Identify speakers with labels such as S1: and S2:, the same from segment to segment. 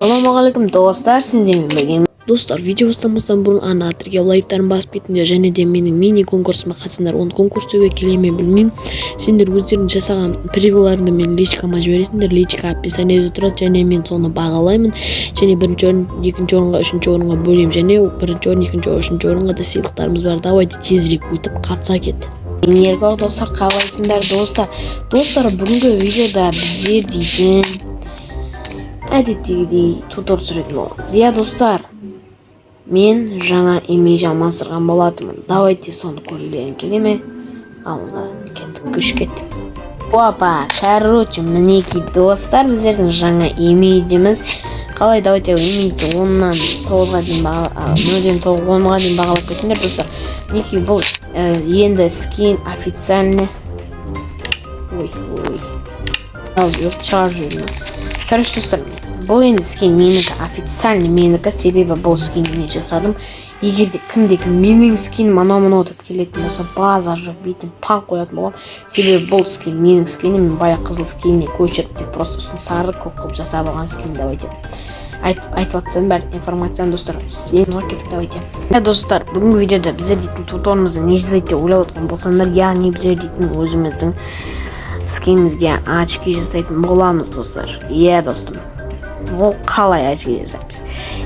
S1: Assalamualaikum dostlar, сендермен бірге. Достар, видео бастамастан бұрын ана атырға лайктарын басып кетіңдер, және де менің мини конкурсыма қатысыңдар. Оны конкурс өтуге келеме білмеймін. Сендер өздерің жасаған превьюларыңды мен личкама жібересіңдер. Личка описаниеде тұрады, және мен соны бағалаймын. Және бірінші орын, екінші орынға, үшінші орынға бөлемін. Және бірінші орын, екінші орын, үшінші орынға да сыйлықтарымыз бар. Давайте тезірек өтіп қатыса кет. Енергі достар, қалайсыңдар достар? Достар, бүгінгі видеода біздер дейтін әдеттегідей тутор түсіретін боламыз. Иә достар, мен жаңа имидж алмастырған болатынмын. Давайте соны көргілерің келе ме? Алда кеттік, күш кеттік. Опа, короче, мінекей достар, біздердің жаңа имиджіміз. Қалай, давайте имиджді 10-нан 9-ға дейін бағалап кетіңдер достар. Мінекей бұл енді скин официальный. Ой. Шығар жүрмін. Короче, достар, бұл енді скин менікі, официальный менікі, себебі бұл скинді мен жасадым. Егерде кімдегі менің скин мана-мана өтіп келетін болса, базар жоқ, бетін пан қоятын болам. Себебі бұл скин менің скинім, мен бая қызыл скиніне көшіріп деп просто үстін сары көк қылып жасап алған скин. Давайте айтып атсам бәрі информацияны достар, сенімізға кеттік. Давайте. Достар, бүгінгі видеода біздер дейтін туторымызды не жасайды деп ойлап отқан болсаңдар, яғни біздер дейтін өзіміздің скинімізге очки жасайтын боламыз достар. Иә достым, ол қалай очки жасаймыз?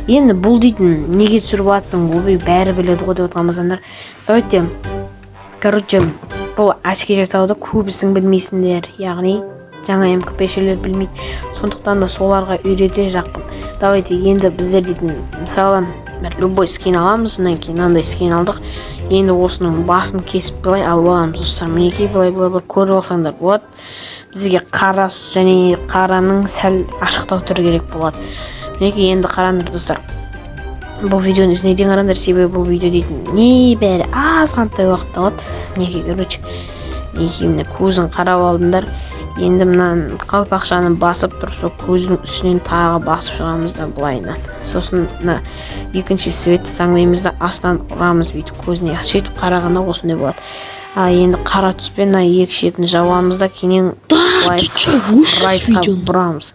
S1: Енді бұл дейтін неге түсіріп атсың, ол бәрі біледі ғой деп отқан болсаңдар. Давайте, короче, бұл очки жасауды көбісің білмейсіңдер, яғни жаңа МКП-шілер білмейді, сондықтан да соларға үйрете жақпын. Давайте енді біздер дейтін, мысалы, любой скин аламыз, содан кейін мынандай скин алдық. Енді осының басын кесіп былай алып аламыз достар. Мінекей былай көріп алсаңдар болады. Бізге қара және қараның сәл ашықтау түрі керек болады. Мінекей енді қараңдар достар. Бұл видеоны үзнеден қараңдар, себебі бұл видео дейтін не бәрі азғантай уақыт алады. Мінекей, короче, мінекей міне көзін қарап алдыңдар. Енді мынан қалпақшаны басып тұрып, сол көздің үстінен тағы басып шығамыз да былайынан. Сосын екінші светті таңдаймыз да астан ұрамыз, бүйтіп көзіне сөйтіп қарағанда осындай болады. Енді қара түспен екі шетін жабамыз да кейінен райтқа бұрамыз.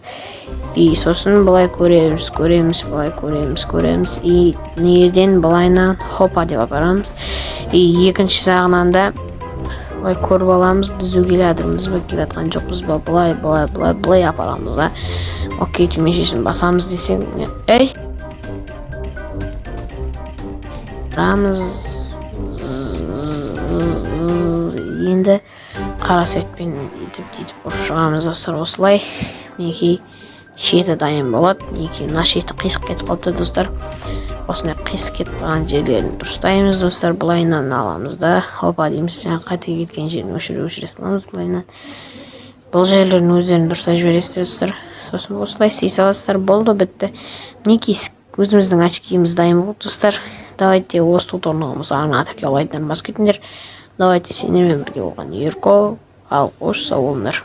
S1: И сосын былай көреміз, былай көреміз. И нерден былайынан хопа деп апарамыз. И екінші жағынан да былай көріп аламыз, дүзу келядырмыз ба, келатқан жоқпыз ба, былай апарамыз да. Окей, түймешесін басамыз десең, ей! Рамыз, енді қара светпен дейтіп шығамыз достар, осылай. Мінекей шеті дайын болады, мінекей мына шеті қисық кетіп қалыпты достар. Осындай қисық кетіп қалған жерлерін дұрыстаймыз достар, былайынан аламыз да. Опа дейміз, қате кеткен жерін өшіріп аламыз былайынан. Бұл жерлерін өздерін дұрыстай жібересіздер достар. Сосын осылай істей саласыздар, болды, бітті. Мінекей өзіміздің очкиіміз дайын болды достар. Давайте осы туторлығымыз ана атырға лайктарын басып кетіңдер. Давайте сендермен бірге болған Ерко, ал қош сау болыңдар.